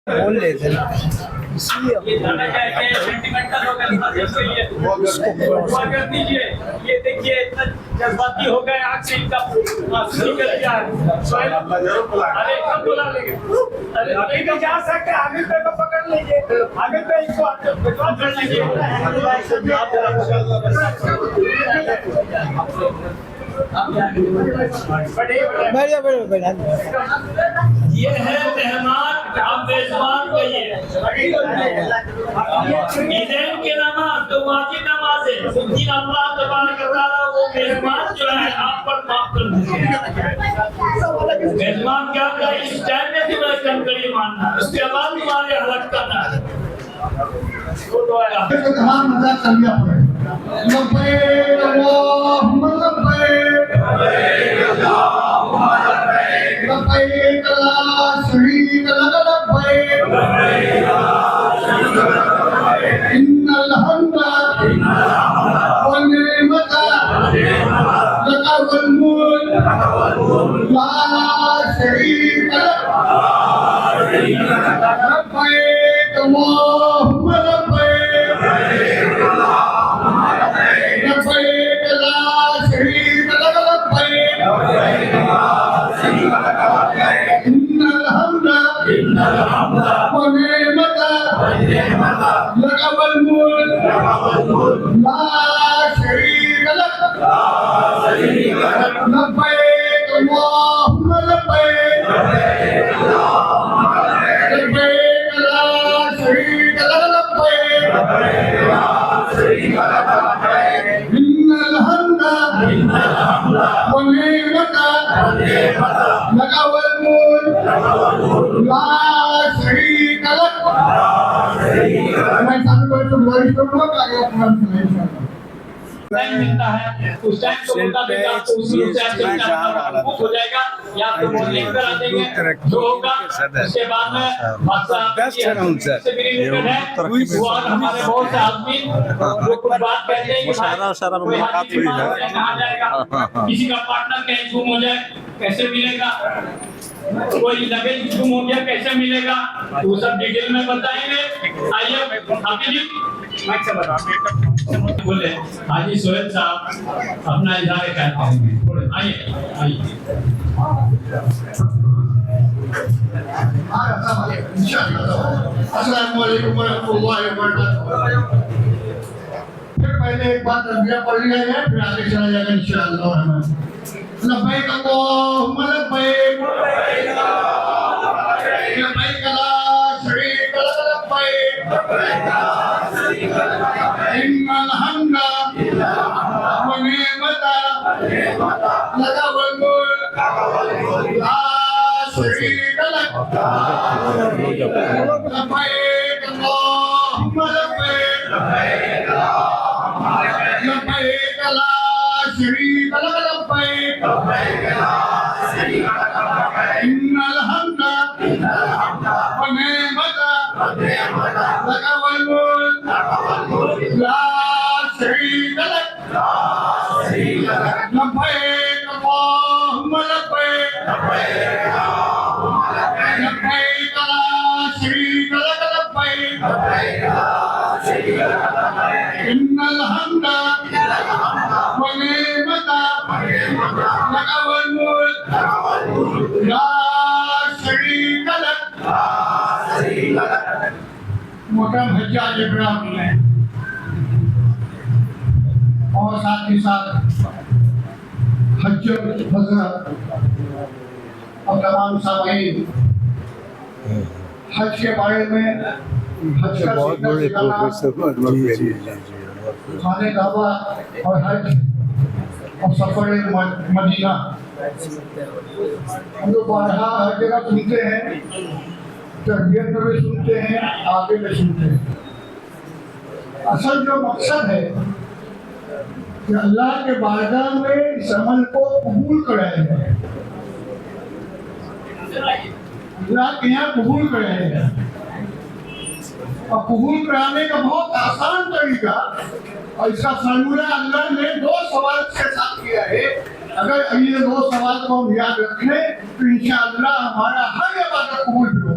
بول لیتے نا اس لیے یہ دیکھیے اتنا جذباتی ہو گئے آگ سے ان کا نکل گیا ہے. ارے کب بلا لیں گے؟ ابھی تو جا سکتے آگے پہ کو پکڑ لیجیے, آگے پہ اس کو پکڑ لیجیے. یہ ہے مہمان, آپ میزبان کہیے. عیدین کی نماز تو واجب نماز ہے, لیکن اللہ تبارک و تعالیٰ وہ میزبان جو ہے آپ پر معاف کر دیتے ہیں. میزبان کیا ہوتا ہے؟ اس ٹائم میں تمہیں کنکڑی مارنا, اس کے بعد تمہارے ہلاک کرنا ہے. تمام مزاق کر لیا پڑے. لبیک اللہم لبیک, لبیک لا شریک لک لبیک, ان الحمد والنعمت لک والملک لا شریک لک. لبیک اللہم لبیک, لبیک لا شریک لک لبیک, ان الحمد والنعمت لک والملک لا شریک لک. لبیک اللہم لبیک, لبیک لا شریک لک لبیک, ان الحمد والنعمت لک والملک لا شریک لک. میں سب کو گزارش کروں گا کہ آگے اپنا ٹائم ملتا ہے اس ٹائم کو بتا دے گا, تو اسی سے آپ سے بک ہو جائے گا, یا تو وہ لنک کرا دیں گے جو ہوگا. اس کے بعد میں بادشاہ سے بھی ریلیٹڈ ہے, وہ ہمارے بہت سے آدمی جو کچھ بات کہتے ہیں کہ کوئی حادثی کہاں جائے گا, کسی کا پارٹنر کہیں گم ہو جائے کیسے ملے گا, کوئی لگیج گم ہو گیا کیسے ملے گا, وہ سب ڈیٹیل میں بتائیں گے. آئیے حافظ جی مائک سے بولے. حاجی سہیل صاحب اپنا اظہار خیال کریں گے. آئیے آئیے. السلام علیکم ورحمۃ اللہ وبرکاتہ. پھر پہلے ایک بات تسبیح پڑھ لیا جائے, پھر آگے چلا جائے گا انشاءاللہ الرحمن. لبیک اللہم لبیک, لبیک لا شریک لک لبیک, ان الحمد والنعمت لک والملک لا شریک لک. لبیک اللہم لبیک, لبیک لا شریک لک لبیک, ان الحمد والنعمت لک والملک لا شریک لک. لبیک اللہم لبیک, لبیک لا شریک لک لبیک, ان الحمد والنعمت لک والملک لا شریک لک. محترم حجاج اکرام اور ساتھ ہی ساتھ حج حضرت اور تمام سامعین, حج کے بارے میں حج کا خانہ کعبہ اور حج اور سفر مدینہ ہم لوگ بارہا ہر جگہ سنتے ہیں, تربیت میں بھی سنتے ہیں, آگے میں سنتے ہیں. اصل جو مقصد ہے کہ اللہ کے بارگاہ میں اس عمل کو قبول کرائے گا, اللہ کے یہاں قبول کرائے گا. اور قبول کرانے کا بہت آسان طریقہ, اور اس کا فارمولہ اللہ نے 2 سوال کے ساتھ کیا ہے. اگر یہ 2 سوال کو ہم یاد رکھیں تو انشاءاللہ ہمارا ہر عبادت قبول ہوگا.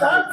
4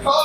100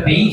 23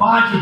5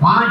5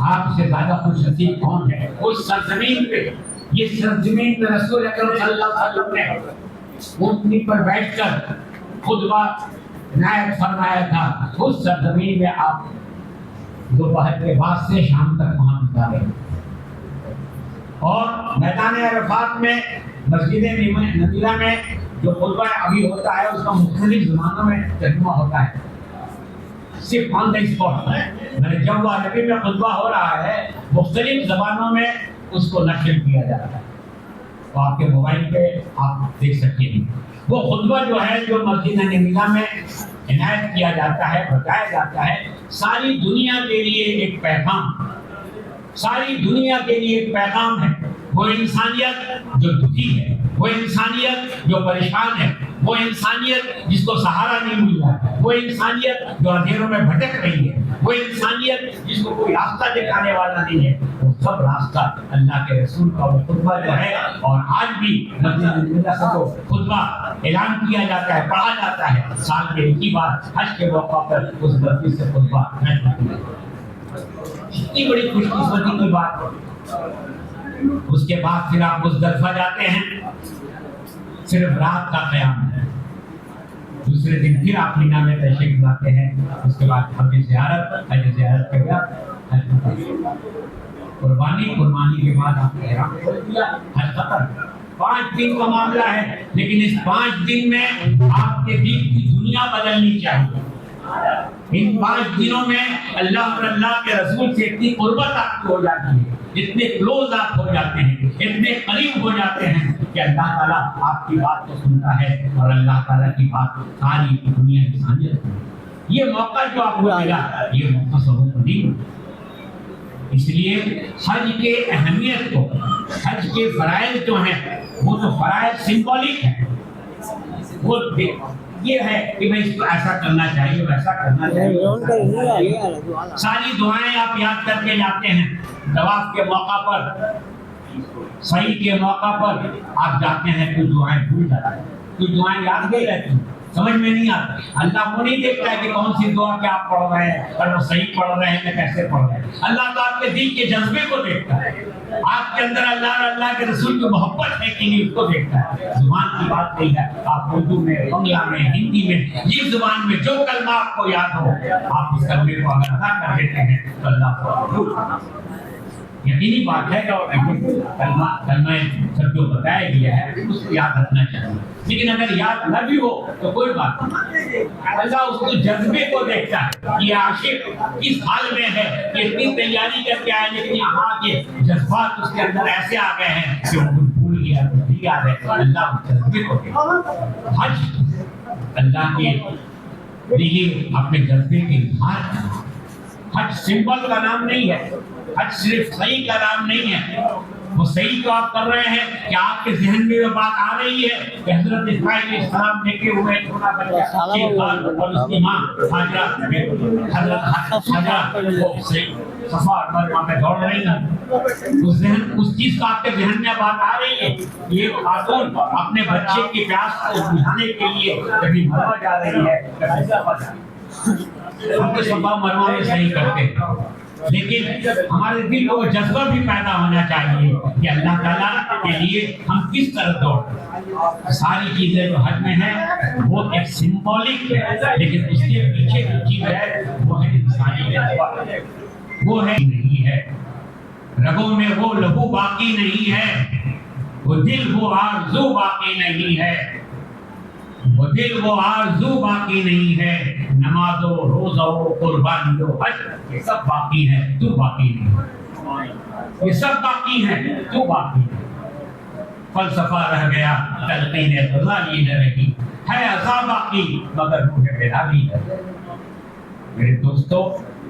آپ سے زیادہ خوش نصیب کون ہے اس سرزمین پہ؟ یہ سرزمین پہ رسول اکرم صلی اللہ علیہ وسلم نے اونٹنی پر بیٹھ کر خطبہ عنایت فرمایا تھا. اس سرزمین میں آپ دوپہر کے بعد سے شام تک وہاں گزارے. اور میدان عرفات میں مسجد نبیلہ میں جو خطبہ ابھی ہوتا ہے اس کا مختلف زبانوں میں ترجمہ ہوتا ہے, صرف آن دا اسپاٹ. جب وہ عربی میں خطبہ ہو رہا ہے مختلف زبانوں میں اس کو نشر کیا جاتا ہے, تو آپ کے موبائل پہ آپ دیکھ سکتے ہیں. وہ خطبہ جو ہے جو مسجد نبیلہ میں عنایت کیا جاتا ہے, بتایا جاتا ہے, ساری دنیا کے لیے ایک پیغام, ساری دنیا کے لیے ایک پیغام ہے. وہ انسانیت جو دکھی ہے, وہ انسانیت جو پریشان ہے, وہ انسانیت جس کو سہارا نہیں مل رہا ہے, وہ انسانیت جو اندھیروں میں بھٹک رہی ہے, وہ انسانیت جس کو کوئی راستہ دکھانے والا نہیں ہے, وہ سب راستہ اللہ کے رسول کا وہ خطبہ جو ہے. اور آج بھی مسجد نبوی سے تو خطبہ اعلان کیا جاتا ہے, پڑھا جاتا ہے سال میں ایک ہی بار حج کے موقع پر اس مسجد سے خطبہ نشر کیا جاتا ہے. اتنی بڑی خوش قسمتی کی بات. اس کے بعد پھر آپ مزدلفہ جاتے ہیں, صرف رات کا قیام ہے. دوسرے دن پھر آپ مینا میں تشریف لاتے ہیں. اس کے بعد حج زیارت کے بعد قربانی کے بعد آپ نے احرام کھول دیا, حج ختم. 5 دن کا معاملہ ہے, لیکن اس 5 دن میں آپ کے دل کی دنیا بدلنی چاہیے. ان 5 دنوں میں اللہ اور اللہ کے رسول سے اتنی قربت آپ کو ہو جاتی ہے, اتنے کلوز آپ ہو جاتے ہیں, اتنے قریب ہو جاتے ہیں کہ اللہ تعالیٰ آپ کی بات کو سنتا ہے اور اللہ تعالیٰ کی بات ساری دنیا انسانیت. یہ موقع جو آپ کو ملا یہ موقع سب نہیں. اس لیے حج کے اہمیت کو, حج کے فرائض جو ہیں وہ تو فرائض سمبولک ہیں. وہ یہ ہے کہ میں اس کو ایسا کرنا چاہیے, ویسا کرنا چاہیے. ساری دعائیں آپ یاد کر کے جاتے ہیں. طواف کے موقع پر, سعی کے موقع پر آپ جاتے ہیں, کچھ دعائیں بھول جاتے ہیں, کچھ دعائیں یاد نہیں رہتی, سمجھ میں نہیں آتی. اللہ وہ نہیں دیکھتا ہے کہ کون سی دعا کیا آپ پڑھ رہے ہیں اور وہ صحیح پڑھ رہے ہیں یا کیسے پڑھ رہے ہیں. اللہ تو آپ کے دل کے جذبے کو دیکھتا ہے, آپ کے اندر اللہ اور اللہ کے رسول کی محبت ہے کہ نہیں اس کو دیکھتا ہے. زبان کی بات نہیں ہے, آپ اردو میں, بنگلہ میں, ہندی میں, جس زبان میں جو کلمہ آپ کو یاد ہو آپ اس کلمے کو اگر ادا کر دیتے ہیں تو اللہ کو یقینی بات ہے کہ کلمہ سب جو بتایا گیا ہے اس کو یاد رکھنا چاہیے. لیکن اگر یاد نہ بھی ہو تو کوئی بات نہیں, اللہ اس کو جذبے کو دیکھتا ہے. یہ عاشق کس حال میں ہے, یہ اتنی تیاری کر کے آئے لیکن یہاں کے جذبات اس کے اندر ایسے آ گئے ہیں کہ وہ بھول گیا, نہیں یاد ہے. اللہ جذبے کو دیکھتا. حج اللہ کے لیے اپنے جذبے کے اظہار ہے. حج سمبل کا نام نہیں ہے, حج صرف صحیح کا نام نہیں ہے. وہ صحیح جو آپ کر رہے ہیں کہ آپ کے ذہن میں وہ بات آ رہی ہے کہ حضرت اسماعیل علیہ السلام دیکھے ہوئے چھوٹا بچہ شیخان اور اس کی ماں حاجرہ, حضرت حاجرہ صفا اور مروہ پہ دوڑ رہی ہیں. اس چیز کا آپ کے ذہن میں بات آ رہی ہے. یہ خاتون اپنے بچے کی پیاس کو بجھانے کے لیے کبھی مروہ جا رہی ہے, کبھی صفا جا رہی ہے. ہم کو صفا مروہ میں صحیح کرتے ہیں, لیکن ہمارے دل کو وہ جذبہ بھی پیدا ہونا چاہیے کہ اللہ تعالیٰ کے لیے ہم کس طرح دوڑیں. ساری چیزیں جو حج میں ہیں وہ ایک سمبولک ہے, لیکن اس کے پیچھے جو چیز ہے وہ ہے انسانی جذبہ. وہ ہے نہیں ہے, رگوں میں وہ لہو باقی نہیں ہے, وہ دل وہ آرزو باقی نہیں ہے, وہ دل وہ آرزو باقی نہیں ہے. نماز و روزہ و قربانی و حج یہ سب باقی ہے, تو باقی نہیں. یہ سب باقی ہے, تو باقی ہے. فلسفہ رہ گیا, تلقین غزالی نہ رہی, ہے عذاب باقی مگر روح بیداری ہے. میرے دوستوں,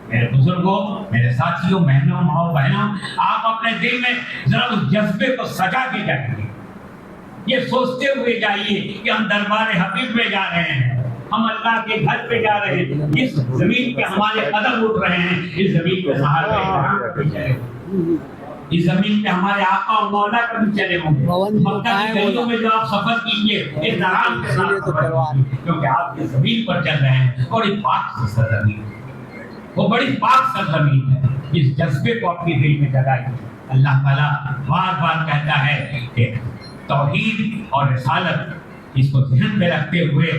میرے بزرگوں, میرے ساتھیوں, بہنوں, ماؤں بہنوں, آپ اپنے دل میں ذرا اس جذبے کو سجا کے جائیے. یہ سوچتے ہوئے جائیے کہ ہم دربار حبیب میں جا رہے ہیں, ہم اللہ کے گھر پہ جا رہے ہیں. اس زمین پہ ہمارے قدم اٹھ رہے ہیں, اس زمین پہ صحابہ کرام کبھی چلے ہوں, اس زمین پہ ہمارے آقا اور مولا کبھی چلے ہوں گے. مکہ کی گلیوں میں جو آپ سفر کیجیے احترام کے ساتھ سفر کیجیے, کیونکہ آپ اس زمین پر چل رہے ہیں اور ایک پاک سرزمین ہے, وہ بڑی پاک سرزمین ہے. اس جذبے کو اپنے دل میں جگائیے. اللہ تعالیٰ بار بار کہتا ہے کہ توحید اور رسالت اس کو ذہن میں رکھتے ہوئے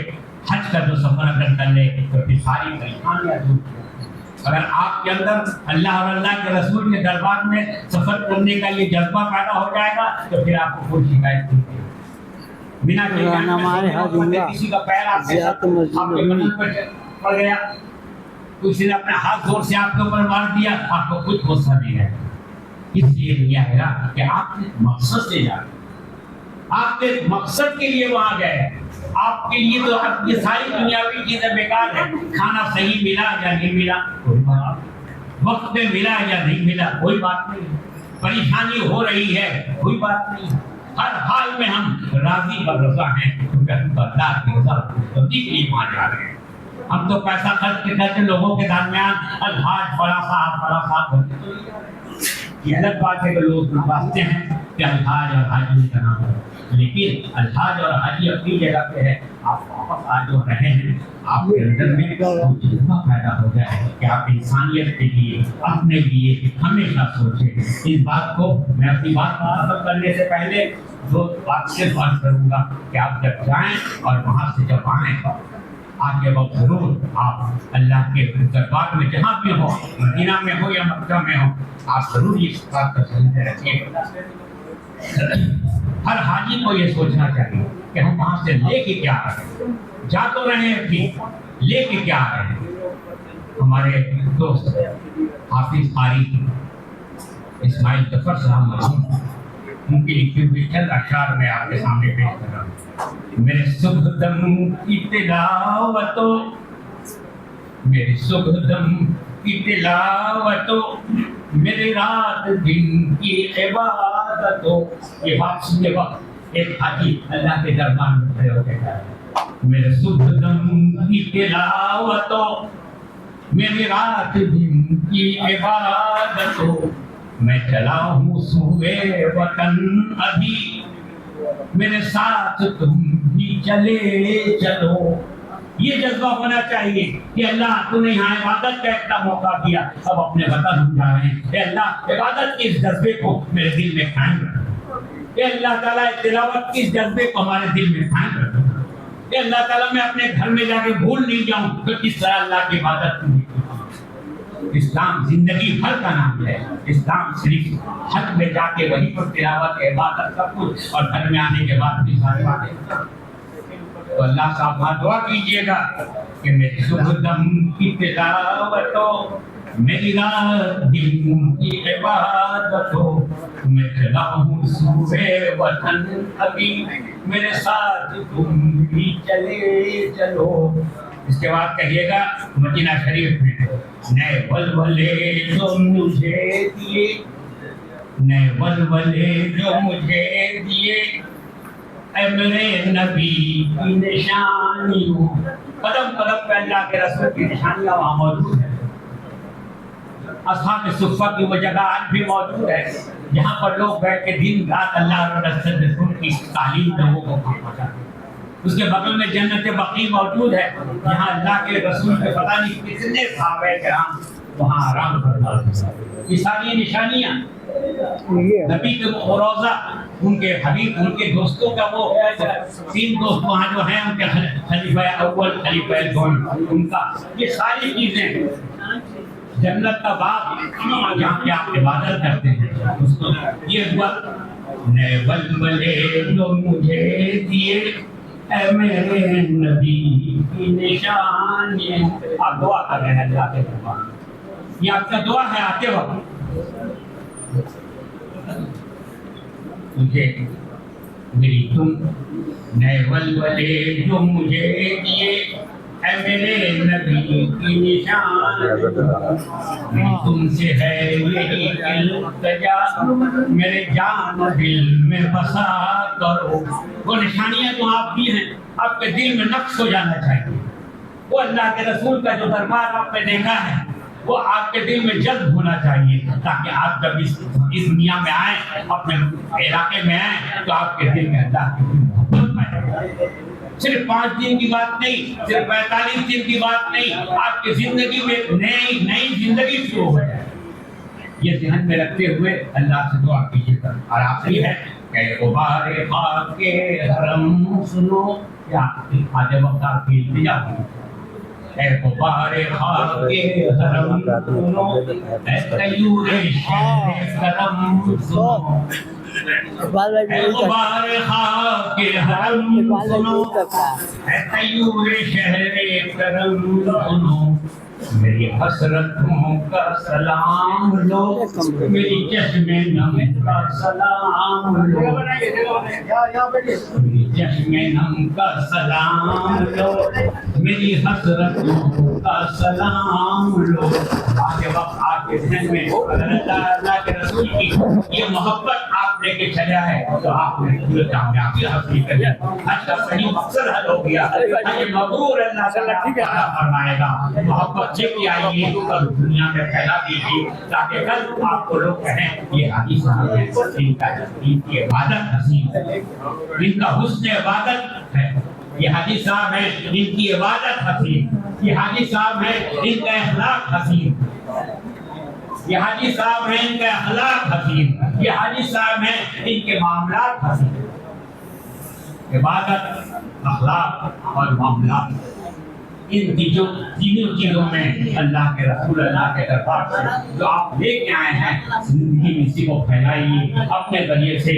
حج کا جو سفر اگر کر لے تو پھر ساری پریشانیاں دور ہو. اگر آپ کے اندر اللہ اور اللہ کے رسول کے دربار میں سفر کرنے کا یہ جذبہ پیدا ہو جائے گا تو پھر آپ کو کوئی شکایت نہیں. بنا کسی کا پیر آپ کے بدن پر پڑ گیا, کسی نے اپنا ہاتھ زور سے آپ کے اوپر مار دیا, آپ کو کچھ غصہ نہیں ہے. اس لیے نہیں آئے گا کہ آپ نے مقصد سے جا, آپ نے مقصد کے لیے وہاں گئے. آپ کے لیے تو یہ ساری دنیاوی چیزیں بیکار ہیں. کھانا صحیح ملا یا نہیں ملا کوئی بات, وقت میں ملا یا نہیں ملا کوئی بات نہیں, پریشانی ہو رہی ہے کوئی بات نہیں. ہر حال میں ہم راضی اور رضا ہیں کیونکہ ہم اللہ کی رضا کے لیے وہاں جا رہے ہیں. ہم تو پیسہ خرچ کر کے لوگوں کے درمیان الحاج فلاں صاحب بولتے تو یہ الگ بات ہے کہ لوگ باتیں ہیں کہ الحاج اور حاجی کا نام ہے, لیکن الحاج اور حاجی اپنی جگہ پہ ہے. آپ واپس آ جو رہے ہیں آپ کے اندر میں جذبہ پیدا ہو جائے کہ آپ انسانیت کے لیے اپنے لیے ہمیشہ سوچیں. اس بات کو میں اپنی بات ختم کرنے سے پہلے دو بات سے بات کروں گا کہ آپ جب جائیں اور وہاں سے جب آئیں آگے وقت ضرور آپ اللہ کے دربار میں جہاں بھی ہو, مدینہ میں ہو یا مکہ میں ہو, آپ ضرور اس بات کا سمجھتے رکھیے. ہر حاجی کو یہ سوچنا چاہیے کہ ہم وہاں سے لے کے کیا آ رہے ہیں. جا تو رہے ہیں ٹھیک, لے کے کیا آ رہے ہیں. ہمارے دوست حافظ قاری اسماعیل ظفر صاحب مرحوم, ان کی لکھی ہوئی چند اشعار میں آپ کے سامنے پیش کر رہا ہوں. میرے صبح دم کی تلاوتوں, میرے صبح دم کی تلاوتوں, میرے رات دن کی عبادتوں. یہ بات سننے وقت ایک حاجی اللہ کے دربار میں کھڑے ہو کے کہا ہے میرے صبح دم کی تلاوتوں, میرے رات دن کی عبادتوں, میں چلا ہوں سوئے وطن ابھی, میرے ساتھ تم بھی چلے چلو. یہ جذبہ ہونا چاہیے کہ اللہ تو نے یہاں عبادت کا ایک موقع دیا, اب اپنے وطن ہم جا رہے ہیں. اے اللہ عبادت کے اس جذبے کو میرے دل میں قائم رکھو. اے اللہ تعالیٰ تلاوت کے اس جذبے کو ہمارے دل میں قائم رکھو. اے اللہ تعالیٰ میں اپنے گھر میں جا کے بھول نہیں جاؤں کہ کس طرح اللہ کی عبادت کی. اسلام زندگی بھر کا نام ہے. اسلام صرف حج میں جا کے وہیں پر تلاوت عبادت سب کچھ اور گھر میں آنے کے بعد بھی ساری باتیں. تو اللہ صاحب وہاں دعا کیجیے گا کہ میری صبح دم کی تلاوتوں, میری رات دن کی عبادتوں, میں چلا ہوں سوئے وطن ابھی, میرے ساتھ تم بھی چلے چلو. اس کے بعد کہیے گا مدینہ شریف میں نئے ولولے جو مجھے دیے, نئے ولولے جو مجھے دیے, اے میرے نبی کی نشانیوں. قدم قدم پہ اللہ کے رسول کی نشانیاں وہاں موجود ہیں. اصحاب صفہ کی وہ جگہ آج بھی موجود ہے جہاں پر لوگ بیٹھ کے دن رات اللہ اور رسول کی تعلیم لوگوں کو پہنچاتے ہیں. اس کے بغل میں جنت بقیع موجود ہے جہاں اللہ کے رسول کے پتہ نہیں کتنے صحابہ کرام وہاں آرام فرماتے ہیں. یہ ساری نشانیاں نبی کے روزہ, ان کے حبیب, ان کے دوستوں کا وہ 3 دوست وہاں جو ہیں, ان کے خلیفہ اول خلیفہ دوم, ان کا یہ ساری چیزیں جنت کا باغ جہاں پہ آپ عبادت کرتے ہیں. اس کو یہ ہوا نئے ولولے جو مجھے دیے, اے میرے نبی کی نشانیاں. آپ دعا کر رہے ہیں اللہ کے دربار میں, یہ آپ کا دعا ہے آتے وقت. مجھے میری تم نئے ولولے جو مجھے دیے, اے میرے نبی کی نشان, میری تم سے ہے یہی التجا, میرے جان دل میں بسا کرو. وہ نشانیاں جو آپ کی ہیں آپ کے دل میں نقش ہو جانا چاہیے. وہ اللہ کے رسول کا جو دربار آپ نے دیکھا ہے وہ آپ کے دل میں جذب ہونا چاہیے, تاکہ آپ جب اس دنیا میں آئیں, اپنے علاقے میں آئیں, تو آپ کے دل میں اللہ کی محبت پائے. صرف 5 دن کی بات نہیں, صرف 45 دن کی بات نہیں, آپ کی زندگی میں نئی زندگی شروع ہو جائے. یہ ذہن میں رکھتے ہوئے اللہ سے دعا کیجیے گا. اور آخری ہے کہ غبار خاک کے حرم سنو, یا آج وقت آپ کی التجا ہوئی, اے غبار خاک کے حرم سنو, اے طیور شہر کرم سنو, اے غبار خاک کے حرم سنو, اے طیور شہر کرم سنو, میری حسرتوں کا سلام لو, میری چشم نم کا سلام لو, میری چشم نم کا سلام لو, میری حسرتوں کا سلام لو. آج وقت آپ کے ذہن میں اللہ کے رسول کی یہ محبت آپ لے کے چلا ہے تو آپ نے پورے کامیابی حاصل کر لی. حج کا صحیح مقصد حل ہو گیا, حج مبرور اللہ تعالیٰ فرمائے گا. محبت لے کے آئیے اور دنیا میں پھیلا دیجیے تاکہ کل آپ کو لوگ کہیں یہ حاجی صاحب ہے, ان کا ان کی عبادت حسین ہے, ان کا حسن عبادت ہے, یہ حاجی صاحب ہے ان کی عبادت حسین, یہ حاجی صاحب ہے ان کا اخلاق حسین, یہ حاجی صاحب ہیں ان کا اخلاق حسین, یہ حاجی صاحب ہیں ان کے معاملات حسین. عبادت, اخلاق اور معاملات, ان تینوں چیزوں میں اللہ کے رسول اللہ کے دربار سے جو آپ لے کے آئے ہیں زندگی میں اسی کو پھیلائیے اپنے ذریعے سے.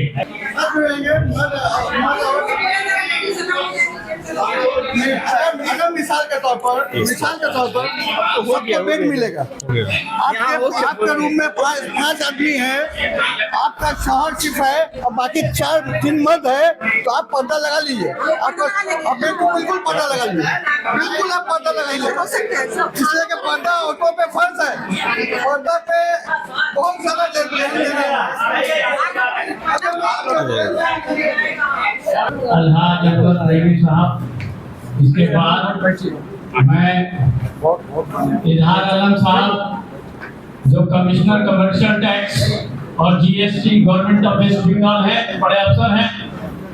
اگر مثال کے طور پر آپ کو بیڈ ملے گا, آپ کے روم میں 5 آدمی ہیں, آپ کا شوہر صرف ہے اور باقی 3 مرد ہے, تو آپ پردہ لگا لیجیے, آپ بالکل پردہ لگا لیجیے, بالکل آپ پردہ لگا لیجیے, اس لیے کہ پردہ عورتوں پہ فرض ہے, پردہ پہ بہت زیادہ الحاج اکبر رحیمی صاحب. اس کے بعد میں اظہار علم صاحب جو کمشنر کمرشل ٹیکس اور G S T government of West Bengal ہے, بڑے افسر ہیں,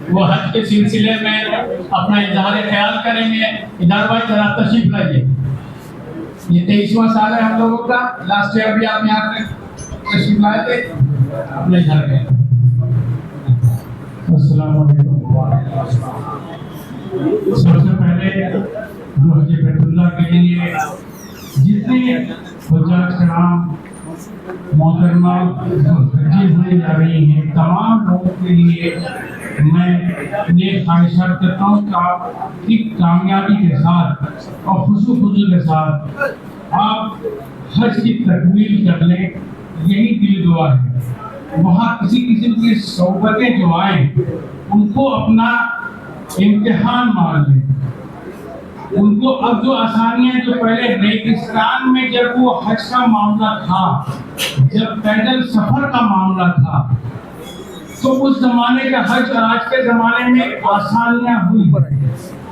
وہ حج کے سلسلے میں اپنا اظہار خیال کریں گے. ادھر بھائی ذرا تشریف لائیے. یہ 23واں سال ہے ہم لوگوں کا, لاسٹ ایئر بھی آپ یہاں پہ تشریف لائے تھے اپنے اظہار کے. السلام علیکم. سب سے پہلے حج بیت اللہ کے لیے جتنے حجاج کرام محترمہ حجی ہونے جا رہی ہیں, تمام لوگوں کے لیے میں نیک خواہشات کرتا ہوں کہ کامیابی کے ساتھ اور خوشو کے ساتھ آپ حج کی تکمیل کر لیں, یہی دل دعا ہے. وہاں کسی قسم کی صحبتیں جو آئیں ان کو اپنا امتحان مان لیں, ان کو اب جو آسانیاں جو پہلے ریگستان میں جب وہ حج کا معاملہ تھا, جب پیدل سفر کا معاملہ تھا, تو اس زمانے کا حج اور آج کے زمانے میں آسانیاں ہوئی,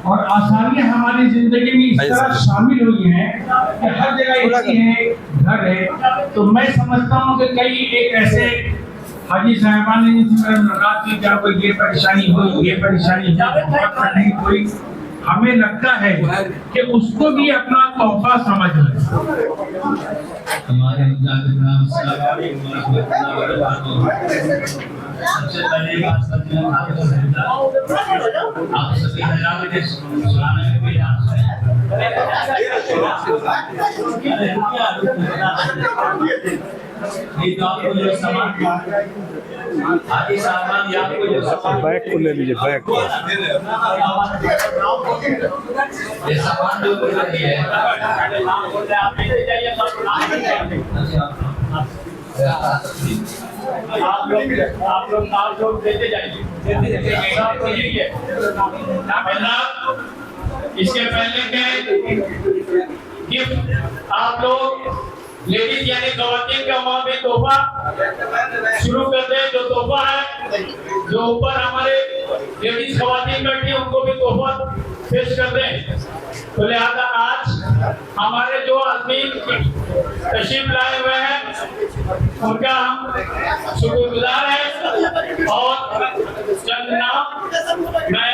اور آسانیاں ہماری زندگی میں اس طرح شامل ہوئی ہیں کہ ہر جگہ ایسی ہے, گھر ہے. تو میں سمجھتا ہوں کہ کئی ایک ایسے حاجی صاحبان نے جن سے ملاقات کی جہاں کوئی یہ پریشانی ہوئی, یہ پریشانی ہوئی, ہمیں لگتا ہے کہ اس کو بھی اپنا تحفہ سمجھ لیں. ہمارے السلام علیکم ورحمۃ اللہ وبرکاتہ. سب سے پہلے بات کرتے ہیں آپ سبھی حضرات کے سلانے کے لیے آپ سے بیک کو لے لیجیے, بیک کو آپ لوگ دیتے جائیے. اس کے پہلے کے گفٹ آپ لوگ لیڈیز یعنی خواتین کا وہاں پہ تحفہ شروع کر دیں. جو تحفہ ہے جو اوپر ہمارے لیڈیز خواتین بیٹھی ان کو بھی تحفہ پیش کر دیں. تو لہٰذا آج ہمارے جو آدمی تشریف لائے ہوئے ہیں ان کا ہم شکر گزار ہیں. اور چند نام میں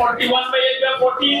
41/8/14,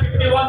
51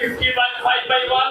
50/5/1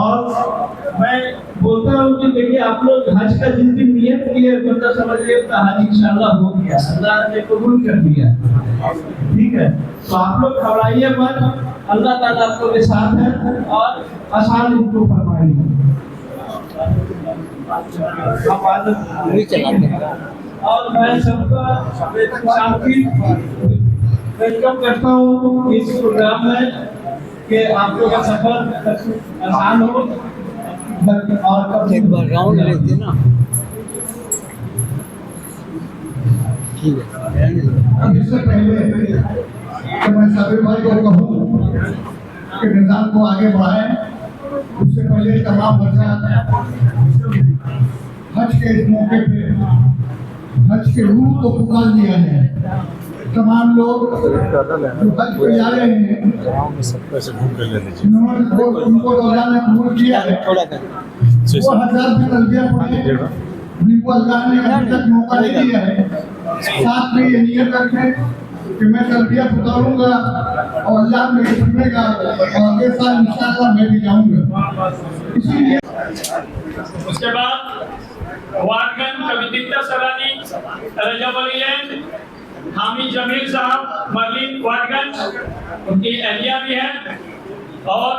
اور میں بولتا ہوں کہ دیکھیے آپ لوگ حج کا جس دن نیت کیے بندہ سمجھ لے کہ حج انشاءاللہ ہو گیا، اللہ نے قبول کر لیا، ٹھیک ہے؟ تو آپ لوگ گھبرائیے مت، اللہ تعالیٰ آپ کو کے ساتھ ہے اور آسان ان کو فرمائیں گے۔ اور میں سب کا ویلکم کرتا ہوں اس پروگرام میں کہ آپ لوگ کا سفر آسان ہو اور ایک بار راؤنڈ لیتے نا، ٹھیک ہے۔ اب اس سے پہلے کہ میں صابر بھائی کو کہوں کہ نظام کو آگے بڑھائیں، اس سے پہلے تمام حضرات حج کے اس موقع پہ حج کے روح کو پکار دیا ہے۔ تمام لوگ جو حج پہ جا رہے ہیں ان کو اللہ نے قبول کیا ہے، وہ حضرات بھی تلبیہ پڑھیں جن کو اللہ نے ابھی تک موقع نہیں دیا ہے، ساتھ میں یہ نیت رکھیں کہ میں تلبیہ پکاروں گا اور اللہ میرے سننے گا اور اگلے سال انشاءاللہ میں بھی جاؤں گا۔ اسی لیے اس کے بعد وارڈ گنج کبیتیتا سرانی رجب علی لینڈ حامد جمیل صاحب مرلین وارڈ گنج، ان کی اہلیہ بھی ہے، اور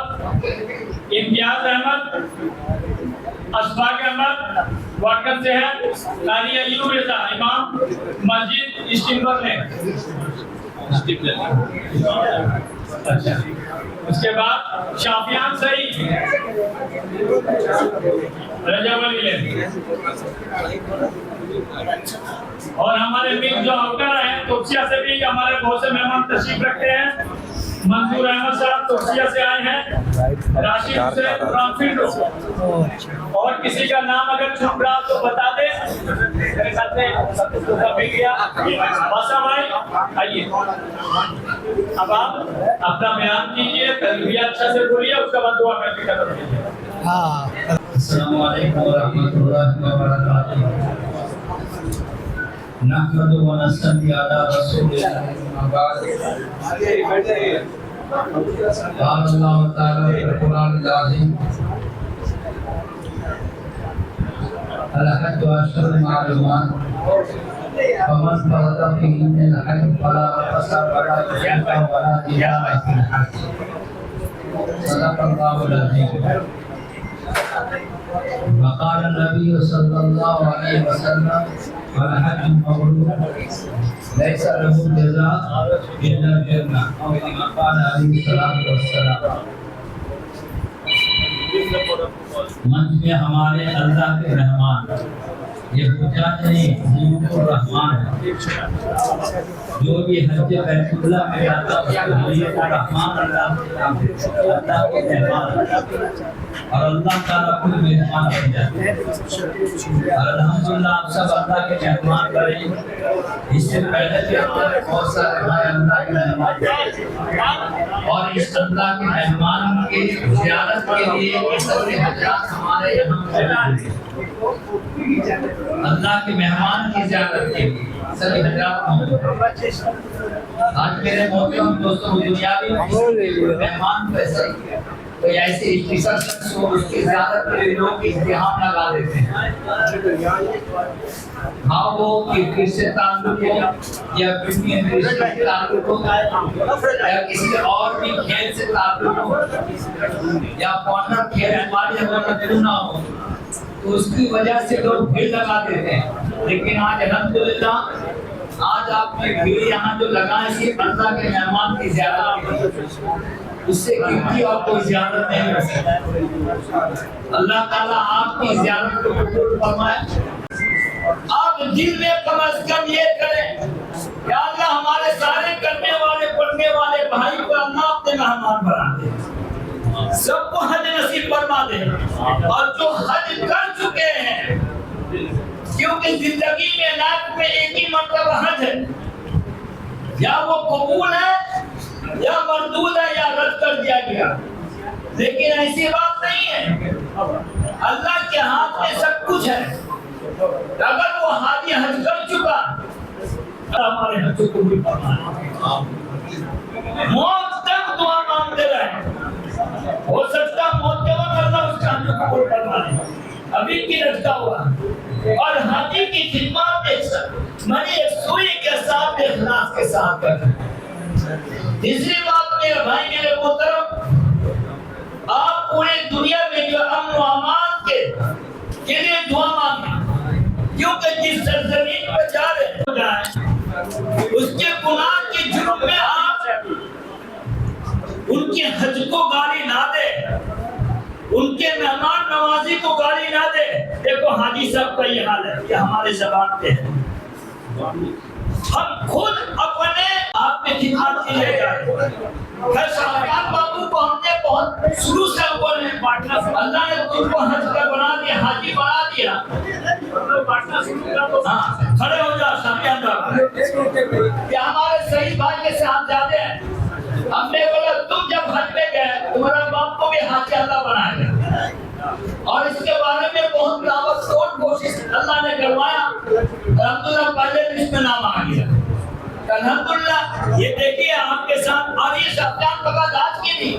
امتیاز احمد اشفاق احمد وارڈ گنج سے ہے، قاری ایوب رضا امام مسجد اسٹیمبر میں۔ اس کے بعد شافیان سعید رجب علی لینڈ، اور ہمارے مین جو آؤٹر ہیں توسیہ سے بھی ہمارے بہت سے مہمان تشریف رکھتے ہیں۔ منظور احمد صاحب توسیہ سے آئے ہیں، راشد حسین رامفیلڈ، اور کسی کا نام اگر چھپ رہا تو بتا دیں، میرے خیال سے سب کچھ تو بھی گیا۔ باسا بھائی آئیے، اب آپ اپنا بیان کیجئے، تلبیہ اچھا سے بولیے، اس کے بعد دعا کر کے ختم کیجئے۔ السلام علیکم ورحمۃ اللہ وبرکاتہ۔ نحمد و نصلی علی رسول اللہ بعد۔ قال اللہ تعالی فی القرآن العظیم الحج اشہر معلومات فمن فرض فیہن الحج فلا رفث ولا فسوق ولا جدال فی الحج۔ صدق اللہ العظیم۔ وقال النبي صلى الله عليه وسلم الحج مبرور ليس له جزاء إلا الجنة أو كما قال عليه الصلاة والسلام۔ منچ میں ہمارے اللہ کے رحمان، یہ حجاج نہیں ضیوف الرحمان ہے، جو بھی حج بیت اللہ میں جاتا ہے اس کو ضیوف الرحمان اللہ کے مہمان، اور اللہ تعالیٰ خود مہمان بن جاتے ہیں۔ اور الحمدللہ آپ سب اللہ کے مہمان بنے۔ اس سے پہلے بھی ہمارے بہت سارے بھائی اللہ کے مہمان، اور اس اللہ کے مہمان کی زیارت کے لیے سارے حضرات ہمارے یہاں موجود ہیں۔ اللہ کے مہمان کی زیارت کے لیے سبھی حضرات موجود ہیں۔ آج میرے محترم دوستوں، دنیاوی مہمان کو ایسا ہی ہے، کوئی ایسی اختصاص شخص ہو اس کی زیارت کے لیے لوگ ازدحام لگا دیتے ہیں، ہاں وہ کرکٹ سے تعلق ہو یا کرکٹ سے تعلق ہو یا کسی اور بھی کھیل سے تعلق ہو یا کارنر کھیل ہماری اگر کیوں نہ ہو تو اس کی وجہ سے لوگ بھیڑ لگا دیتے ہیں۔ لیکن آج الحمدللہ آج آپ نے بھیڑ یہاں جو لگائیں صرف اللہ کے مہمان کی زیارت، اس سے کیونکہ آپ کوئی زیارت نہیں کر سکتے۔ اللہ تعالیٰ آپ کی زیارت کو قبول فرمائے۔ آپ دل میں کم از کم یہ کریں یا اللہ ہمارے سارے کرنے والے پڑھنے والے بھائی کو اللہ اپنے مہمان بنا دے، سب کو حج نصیب فرما دے، اور جو حج کر چکے ہیں، کیونکہ زندگی میں لائف میں ایک ہی مرتبہ حج ہے، یا وہ قبول ہے یا مردود ہے یا رد کر دیا گیا، لیکن ایسی بات نہیں ہے۔ اللہ کے ہاتھ میں سب کچھ ہے، اگر وہ حاجی حج کر چکا ہمارے حج کو بھی فرمانا، موت تک دعا مانگتے رہے، ہو سکتا موت کے وقت اللہ ابھی کی لٹکا ہوا اور حاجی کی خدمات میں نے سوئی کے ساتھ اخلاص کے ساتھ کرنا. تیسری بات میرے بھائی میرے محترم، آپ پوری دنیا میں جو امن و امان کے لیے دعا مانگیں، کیونکہ جس سرزمین پر جا رہے ہیں اس کے گناہ کے جرم میں آپ ان کے حج کو گالی نہ دے، ان کے مہمان نوازی کو گالی نہ دے. دیکھو حاجی صاحب کا یہ حال ہے، یہ ہمارے زبان پہ ہے. ہم خود اپنے آپ میں خدمت کے لیے جا رہے ہیں. خیر شاہجہان بابو کو ہم نے بہت شروع سے بولے اللہ نے تم کو حج کا بنا دیا، حاجی بنا دیا. ہاں کھڑے ہو جاؤ شاہجہان بابو، کہ ہمارے صحیح بھائی کے ساتھ جاتے ہیں. ہم نے بولا تم جب حج پہ گئے تمہارا باپ کو بھی حاجی اللہ بنائے گا، اور اس کے بارے میں بہت دعوت کوشش اللہ نے کروایا. الحمدللہ پہلے لسٹ میں نام آ گیا. الحمدللہ یہ دیکھیے آپ کے ساتھ. اور یہ شاہجہان بابا داج کی نہیں،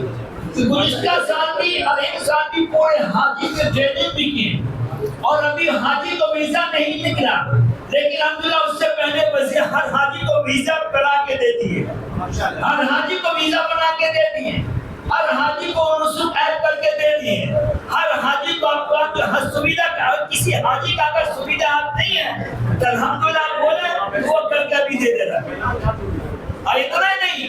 گزشتہ سال بھی اور ایک سال بھی پورے حاجی کے ٹریننگ بھی کی، اور ابھی حاجی کو ویزا نہیں نکلا، لیکن الحمدللہ اس سے پہلے وزیر ہر حاجی کو ویزا بنا کے دے دیے، ہر حاجی کو ویزا بنا کے دے دیے، ہر حاجی کو رسوم ایڈ کر کے دے دیے، ہر حاجی کو آپ کو ہر سویدھا. کسی حاجی کا اگر سویدھا آپ نہیں ہے تو الحمدللہ آپ بولے وہ کر کے بھی دے دے رہا. اور اتنا ہی نہیں،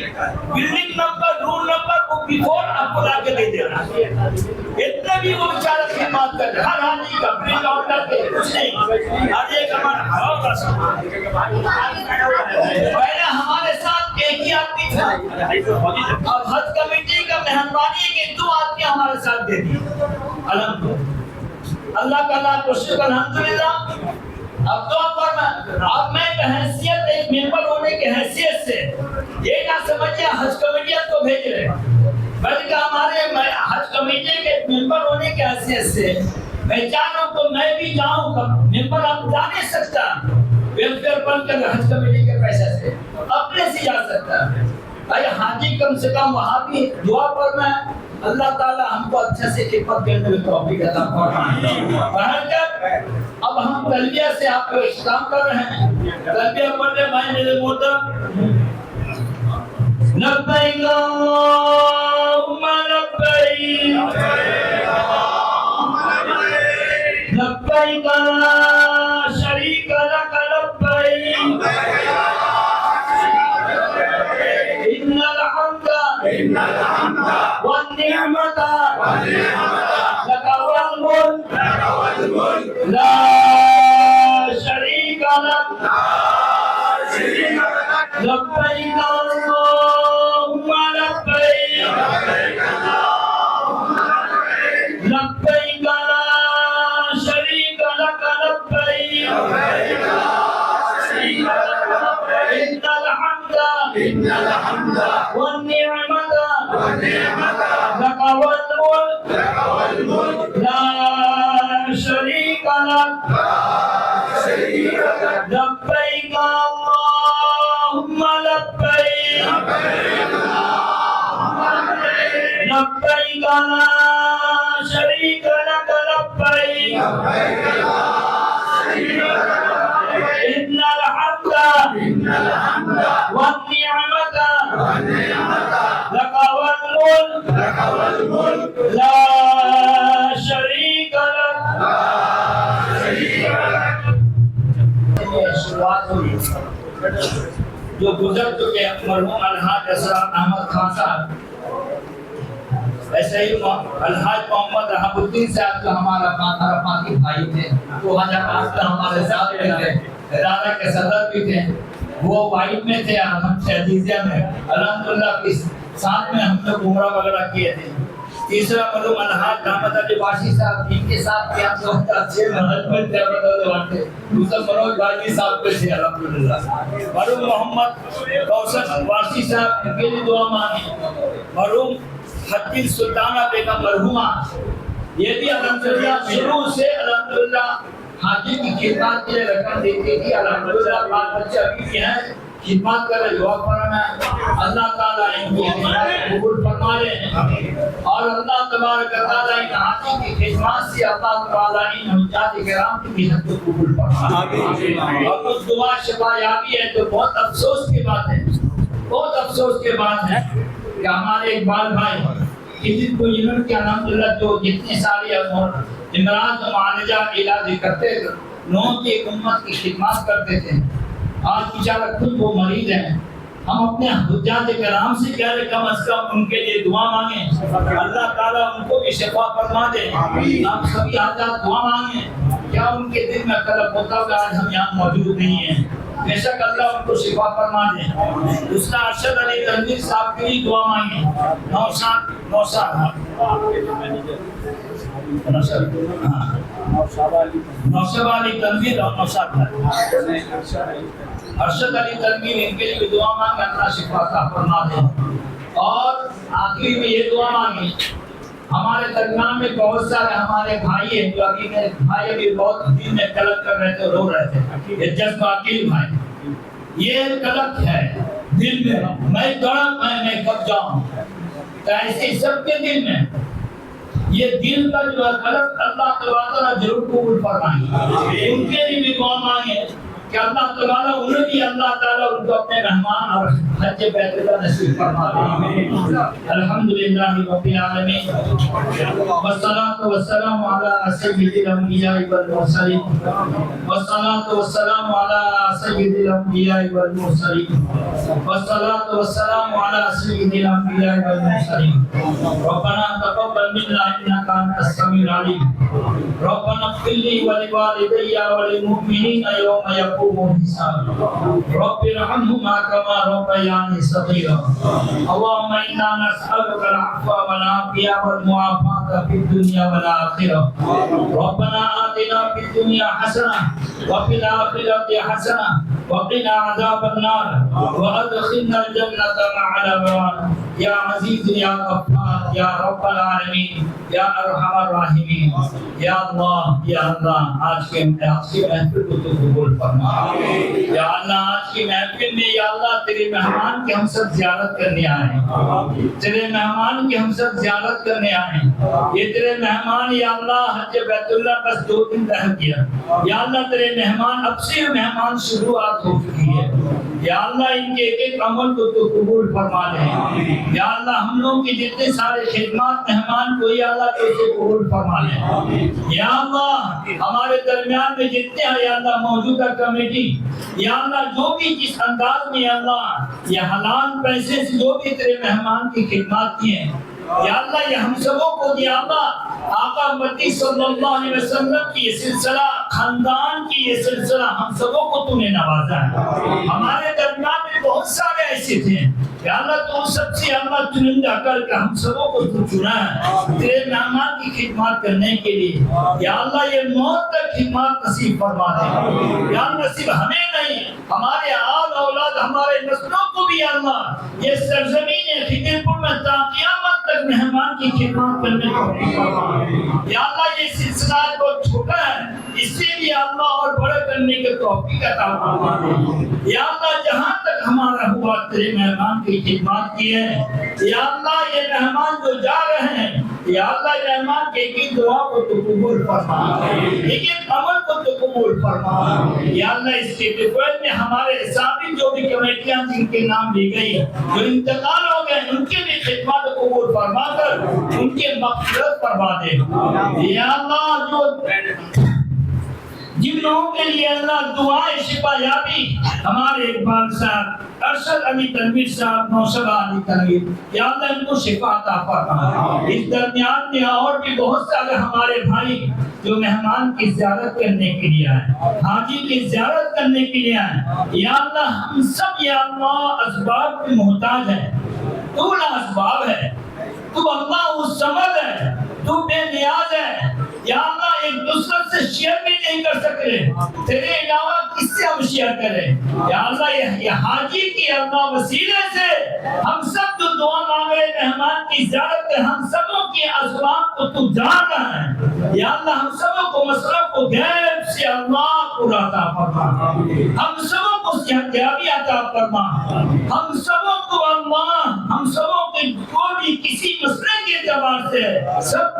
بلڈنگ نمبر رول نمبر کو بیفور آپ کو لا کے دے دے رہا. اتنے بھی وہ بیچارہ خدمات کر رہے ہر حاجی کا پرنٹ آؤٹ کر کے کچھ نہیں. آج ایک ہمارا ہوا کا ساتھ پہلے ہمارے ساتھ ایک ہی آدمی تھا، اور حج کمیٹی کا مہربانی ہے کہ 2 آدمی ہمارے ساتھ دے دی. الحمدللہ اللہ کا لاکھ شکر. الحمدللہ اب تو اب میں بحیثیت ایک ممبر ہونے کی حیثیت سے یہ نہ سمجھے حج کمیٹیاں کو بھیج رہے، بلکہ ہمارے حج کمیٹی کے ممبر ہونے کی حیثیت سے میں چاہوں تو میں بھی جاؤں. ممبر اب جا نہیں سکتا ویلفیئر بن کر حج کمیٹی کے پیسے سے، اپنے سے جا سکتا ہے. بھائی حاجی کم سے کم وہاں بھی دعا کرنا ہے. اللہ تعالی ہم کو اچھے سے خدمت کرنے میں توفیق عطا فرمائے. اب ہم تلبیہ سے آپ کو اختتام کر رہے ہیں. تلبیہ پڑھنے بھائی میرے محترم، لبیک اللہم لبیک لبیک لا شریک لک لبیک ان الحمد والنعمت لک والملک لا شریک لک لبیک اللہم لبیک لبیک لا شریک لک لبیک ان الحمد والنعمت لک والملک لا شریک لک لبیک اللہم لبیک لبیک لا شریک لک لبیک ان الحمد والنعمت لک والملک لا شریک لک. شروعات ہوئی جو گزر چکے مرحوم الحاج اسرار احمد خان صاحب، ایسے ہی الحاج محمد رحب الدین صاحب جو ہمارا عرفاتی بھائی تھے، وہ حضرات ہمارے ساتھ میں تھے، ادارہ کے صدر بھی تھے، وہ وائٹ میں تھے، ہم شہدیزیہ میں الحمدللہ اس ساتھ میں ہم لوگ عمرہ وغیرہ کیے تھے. تیسرا مرحوم الحاج دامت علی واشی صاحب، ان کے ساتھ بھی ہم 2006 میں حج میں تھے. دوسرا منوج بھائی صاحب پہ تھے الحمدللہ. مرحوم محمد کوثر واشی صاحب، ان کے لیے دعا مانگی. مرحوم حتیل سلطانہ بیگم مرحومہ، یہ بھی الحمدللہ شروع سے الحمدللہ حاجی کی خدمات کے لیے رقم دیتی تھی. الحمدللہ بال بچے ابھی بھی ہیں، خدمات کر رہے دعا فرمائے اللہ تعالیٰ ان کی خدمات قبول فرما لے اور اللہ تبارک و تعالیٰ ان حاجی کی خدمات سے اللہ تعالیٰ ان حجاج کرام کی محنت کو قبول فرمائے اور اس دعا شفا یابی ہے تو بہت افسوس کی بات ہے بہت افسوس کی بات ہے کہ ہمارے اقبال بھائی کسی کو جنہوں کے الحمدللہ جو جتنی ساری امراض و معالجہ علاج کرتے تھے لوگوں کی امت کی خدمات کرتے تھے آج بیچارہ خود وہ مریض ہیں ہم اپنے حجاج کرام سے کہہ رہے کم از کم ان کے لیے دعا مانگیں اللہ تعالیٰ ان کو بھی شفا فرما دے آپ سبھی حاجات دعا مانگیں کیا ان کے دل میں قلب ہوتا کہ آج ہم یہاں موجود نہیں ہیں بے شک اللہ ان کو شفا فرما دے دوسرا ارشد علی تنویر صاحب کے لیے دعا مانگیں نوشاد علی تنویر اور نوشاد ارشد علی تنویر ان کے لیے دعا مانگیں اللہ شفا عطا فرما دے اور آخری میں یہ دعا مانگیں ہمارے درمیان میں بہت سارے ہمارے بھائی ہیں جو ابھی میرے بھائی ابھی بہت دن میں کلک کر رہے تھے رو رہے تھے یہ جذبہ عقیل بھائی یہ کلک ہے دل میں تڑپ ہے میں کب جاؤں تو ایسے سب کے دل میں یہ دل کا جو ہے کلک اللہ تعالیٰ ضرور قبول فرمائیں ان کے لیے بھی دعا مانگیں کہ اللہ تعالیٰ انہیں بھی اللہ تعالیٰ ان کو اپنے مہمان اور حج بیت اللہ نصیب فرما دے الحمدللہ رب العالمین والصلاة والسلام علی سید الانبیاء والمرسلین والصلاة والسلام علی سید الانبیاء والمرسلین والصلاة والسلام علی سید الانبیاء والمرسلین ربنا تقبل منا انک انت السمیع العلیم ربنا اغفر لي ولوالدي وللمؤمنين يوم يقوم الحساب رب ارحمهما كما ربياني صغيرا اللهم انا نسألك العفو والعافية والمعافاة في الدنيا والآخرة ربنا آتنا في الدنيا حسنة وفي الآخرة حسنة وقنا عذاب النار وادخلنا الجنة مع الأبرار یا عزیز یا غفار یا رب العالمین یا ارحم الراحمین یا اللہ آج کے محفل کو تو قبول فرما یا اللہ آج کی محفل میں یا اللہ تیرے مہمان کے ہم سب زیارت کرنے آئے ہیں تیرے مہمان کے ہم سب زیارت کرنے آئے ہیں یہ تیرے مہمان یا اللہ حج بیت اللہ بس 2 دن رہ گیا یا اللہ تیرے مہمان اب سے مہمان شروعات ہو چکی ہے یا اللہ ان کے ایک ایک عمل کو تو قبول فرما لے یا اللہ ہم لوگوں کی جتنے سارے خدمات مہمان کو یا اللہ تو اسے قبول فرما لے یا اللہ ہمارے درمیان میں جتنے ہیں یا اللہ موجودہ کمیٹی یا اللہ جو بھی جس انداز میں یا اللہ یہ حلال پیسے سے جو بھی تیرے مہمان کی خدمات کی ہیں یا اللہ یہ ہم سبوں کو یا اللہ آقا مدی صلی اللہ علیہ وسلم کی یہ سلسلہ خاندان کی یہ سلسلہ ہم سبوں کو تو نے نوازا ہے ہمارے درمیان میں بہت سارے ایسے تھے یا اللہ تو سب سے اللہ چنندہ کر کے ہم سبوں کو تو چنا ہے تیرے مہمان کی خدمات کرنے کے لیے یا اللہ یہ موت تک خدمات نصیب فرما دے یا نصیب ہمیں نہیں ہمارے آل اولاد ہمارے نسلوں کو بھی یا اللہ یہ سرزمین خدر پور میں تا قیامت تک مہمان کی خدمات کرنے کو یا اللہ یہ سلسلہ بہت چھوٹا ہے اس سے بھی اللہ اور بڑا کرنے کے توفیق عطا فرما دے یا اللہ جہاں تک ہمارا ہوا تیرے مہمان کی خدمات کی ہے یا اللہ یہ مہمان جو جا رہے ہیں یا اللہ مہمان کے ایک دعا کو تو قبول فرما ایک عمل کو تو قبول فرما یا اللہ اس کے بفید میں ہمارے سابق جو بھی کمیٹیاں جن کے نام لی گئی جو انتقال ہو گئے ان کے بھی خدمات قبول فرما کر ان کے مغفرت فرما دے یا اللہ جو جن لوگوں کے لیے اللہ دعائیں شفا یابی ہمارے اقبال صاحب ارشد علی تنویر صاحب نوشد علی تنویر یا اللہ ان کو شفا عطا فرما اس درمیان میں اور بھی بہت سارے ہمارے بھائی جو مہمان کی زیارت کرنے کے لیے آئے حاجی کی زیارت کرنے کے لیے آئے یا اللہ ہم سب یا اللہ اسباب کے محتاج ہیں تو لا اسباب ہے تو اللہ الصمد ہے تو بے نیاز ہے یا اللہ ایک دوسرے سے شیئر بھی نہیں کر سکتے، تیرے علاوہ کس سے ہم شیئر کریں؟ یا اللہ یہ حاجی کی اللہ وسیلے سے ہم سب جو دعا مانگ رہے مہمان کی زیارت ہے، ہم سبوں کی اسباب کو تو جان رہا ہے، یا اللہ ہم سبوں کو مسئلہ کو غیب سے اللہ پورا عطا فرما، ہم سبوں کو صحتیابی عطا فرما، ہم سبوں کو اللہ، ہم سبوں کے کوئی بھی کسی مسئلے کے اعتبار سے سب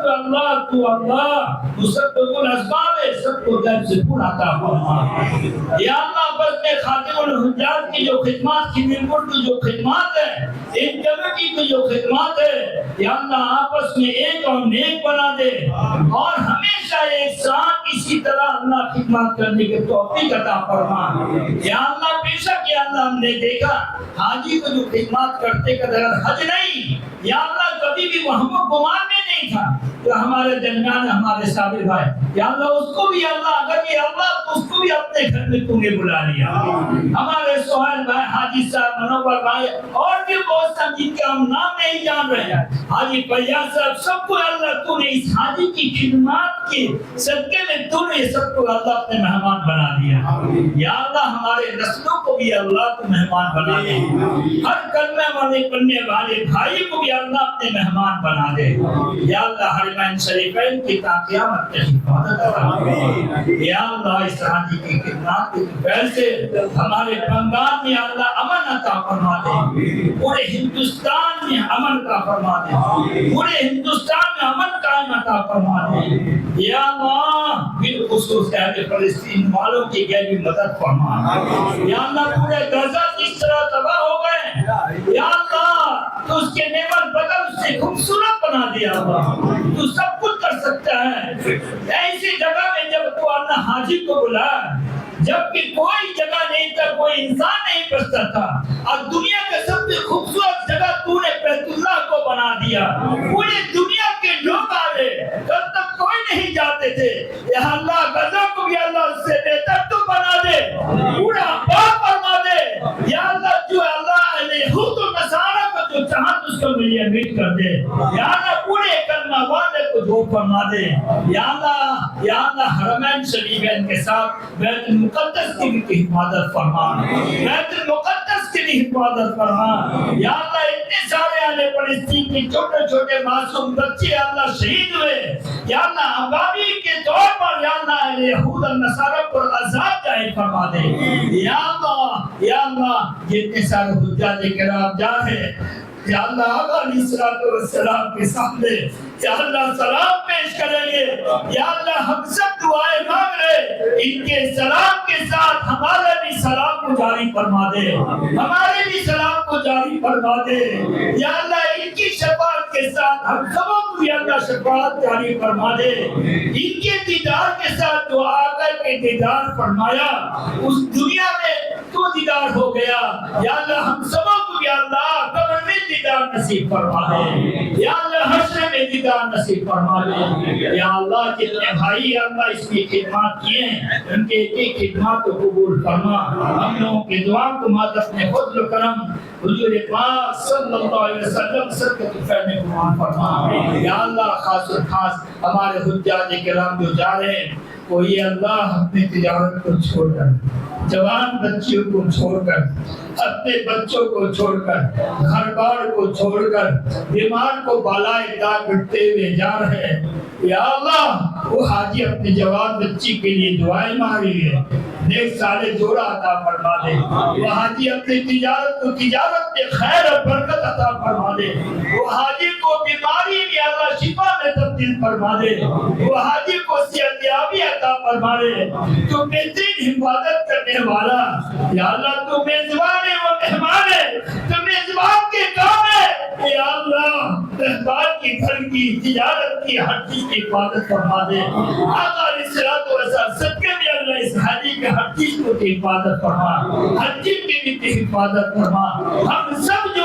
کو اللہ تو سب کو اسباب ہے، سب کو غیب سے پورا عطا فرما۔ یا اللہ بس میں خاتم الحجاج کی جو خدمات کی ملکن کی جو خدمات ہے، ان کمیٹی کی جو خدمات ہے، یا اللہ آپس میں ایک اور نیک بنا دے اور ہمیشہ ایک ساتھ اسی طرح اللہ خدمات کرنے کے توفیق عطا فرما۔ یا اللہ بے شک یا اللہ ہم نے دیکھا حاجی کو جو خدمات کرتے قدر حج نہیں، یا اللہ کبھی بھی وہ ہم گمان میں نہیں تھا کہ ہمارے درمیان ہمارے صابر بھائی، یا اللہ اس کو بھی اللہ اگر یہ اللہ تو اس کو بھی اپنے گھر میں تم نے بلا لیا، ہمارے سہیل بھائی، حاجی صاحب، منور بھائی اور بھی بہت سا جن کے ہم نام نہیں جان رہے ہیں، حاجی فیاض صاحب، سب کو اللہ تو نے اس حاجی کی خدمات کے صدقے میں تو نے سب کو اللہ اپنے مہمان بنا دیا۔ یا اللہ ہمارے نسلوں کو بھی اللہ تو مہمان بنا دے، ہر کلمہ والے پڑھنے والے بھائی کو بھی اللہ اپنے مہمان بنا دے۔ یا اللہ حرمین شریفین کی تا قیامت تک حفاظت فرما۔ یا اللہ اس حاجی کی خدمات کے فیض سے ہمارے خاندان میں اللہ امن عطا فرما دے، پورے ہندوستان میں امن کا فرما دے، پورے ہندوستان میں امن قائم عطا فرما دے۔ یا اللہ بالخصوص اہل فلسطین والوں کی غیبی مدد فرما۔ یا اللہ پورے غزہ کس طرح تباہ ہو گئے، یا اللہ تو اس کے نعمت بدل سے خوبصورت بنا دیا، تو سب کچھ کر سکتا ہے۔ ایسی جگہ میں جب تو اللہ حاجی کو بلا، جبکہ کوئی جگہ نہیں تھا، کوئی انسان نہیں بچتا تھا، اور دنیا کے سب سے خوبصورت جگہ تو نے بیت اللہ کو بنا دیا، پوری دنیا کے لوگ آ رہے، کل تک کوئی نہیں جاتے تھے، یا اللہ غزہ کو بھی اللہ اس سے بہتر تو بنا دے، پورا آباد فرما دے۔ یا اللہ جو اللہ یہود و نصارہ کو جو چاہت اس کو ملیے میٹ کر دے، یا اللہ پورے کلمہ والے کو دو فرما دے۔ یا اللہ حرمین شریفین کے ساتھ بیت المقدس کی بھی حفاظت فرما، بیت المقدس کی بھی حفاظت فرما۔ یا اللہ اتنے سارے اہل فلسطین کے چھوٹے چھوٹے معصوم بچے اللہ شہید ہوئے، یا اللہ ابابیل کے طور پر یا اللہ اہل یہود و نصارہ پر عذاب جائز فرما دے۔ یا اللہ جتنے سارے حجاج کرام جا رہے، یا اللہ آقا علیہ السلام کے سامنے یا اللہ سلام پیش کریں گے، یا اللہ ہم سب دعائیں مانگ رہے، ان کے سلام کے ساتھ ہمارے بھی سلام کو جاری فرما دے، ہمارے بھی سلام کو جاری فرما دے۔ یا اللہ ان کی شفاعت کے ساتھ ہم سبوں کو بھی اللہ شفاعت جاری فرما دے۔ ان کے دیدار کے ساتھ جو آقا کے دیدار فرمایا، اس دنیا میں تو دیدار ہو گیا، یا اللہ ہم سبوں کو بھی اللہ قبر میں دیدار نصیب فرما دے، یا اللہ حشر میں دیدار نصیب فرما دے۔ یا اللہ جتنے بھائی اللہ اس کی خدمات کیے ہیں، ان کے ایک خدمات کو قبول فرما، ہم لوگوں کی دعا کو مات اپنے فضل و کرم حضور پاک صلی اللہ علیہ وسلم صدقۃ الفیض میں قبول فرما۔ یا اللہ خاص و خاص ہمارے حجاج کرام جو جا رہے ہیں، کوئی اللہ اپنی تجارت کو چھوڑ کر، جوان بچیوں کو چھوڑ کر، اپنے بچوں کو چھوڑ کر، گھر بار کو چھوڑ کر، بیمار کو بالائے طاق اٹھتے ہوئے جا رہے ہیں، یا اللہ وہ حاجی اپنی جوان بچی کے لیے دعائیں مانگ رہی ہے، نیک صالح جوڑا عطا فرما دے، وہ حاجی اپنی تجارت کو تجارت میں خیر اور برکت عطا فرما دے، وہ حاجی کو بیماری میں اللہ شفا میں تبدیل فرما دے، وہ حاجی کو صحت یابی عطا فرما دے۔ تو بہترین حفاظت کرنے والا، یا اللہ تو میزبان ہے، وہ مہمان ہے، تو میزبان کے کام ہے، یا اللہ مہمان کی گھر کی تجارت کی ہر چیز کی حفاظت فرما دے۔ آقا علیہ السلام صدقے میں اللہ اس حاجی کے ہر چیز کو حفاظت فرما، ہر چیز کی بھی حفاظت فرما۔ ہم سب جو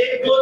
1-2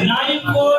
94।